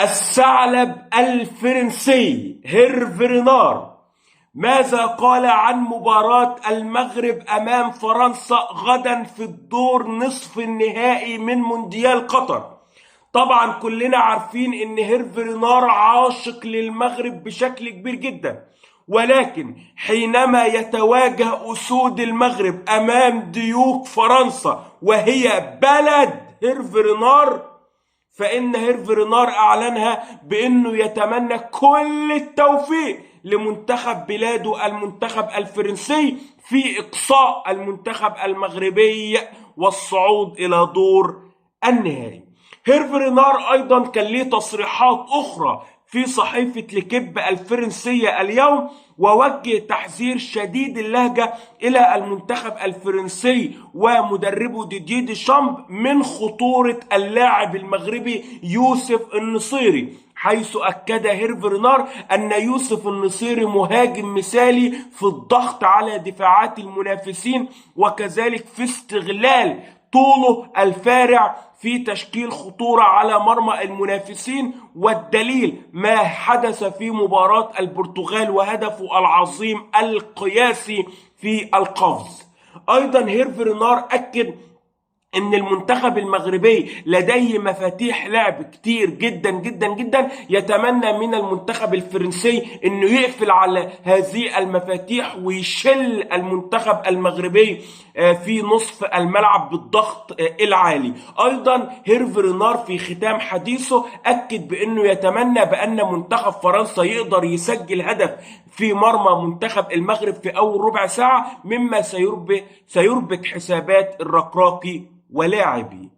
الثعلب الفرنسي هيرفي رينار ماذا قال عن مباراة المغرب أمام فرنسا غدا في الدور نصف النهائي من مونديال قطر؟ طبعا كلنا عارفين ان هيرفي رينار عاشق للمغرب بشكل كبير جدا، ولكن حينما يتواجه أسود المغرب أمام ديوك فرنسا وهي بلد هيرفي رينار، فإن هيرفي رينار أعلنها بأنه يتمنى كل التوفيق لمنتخب بلاده المنتخب الفرنسي في إقصاء المنتخب المغربي والصعود إلى دور النهائي. هيرفي رينار أيضا كان ليه تصريحات أخرى في صحيفة ليكيب الفرنسية اليوم، ووجه تحذير شديد اللهجة إلى المنتخب الفرنسي ومدربه ديدييه ديشامب من خطورة اللاعب المغربي يوسف النصيري، حيث أكد هيرفي رينار أن يوسف النصيري مهاجم مثالي في الضغط على دفاعات المنافسين، وكذلك في استغلال طوله الفارع في تشكيل خطورة على مرمى المنافسين، والدليل ما حدث في مباراة البرتغال وهدفه العظيم القياسي في القفز. أيضا هيرفي رينار أكد ان المنتخب المغربي لديه مفاتيح لعب كتير جدا جدا جدا، يتمنى من المنتخب الفرنسي انه يقفل على هذه المفاتيح ويشل المنتخب المغربي في نصف الملعب بالضغط العالي. ايضا هيرفي رينار في ختام حديثه اكد بانه يتمنى بان منتخب فرنسا يقدر يسجل هدف في مرمى منتخب المغرب في اول ربع ساعة، مما سيربك حسابات الركراكي ولاعبي.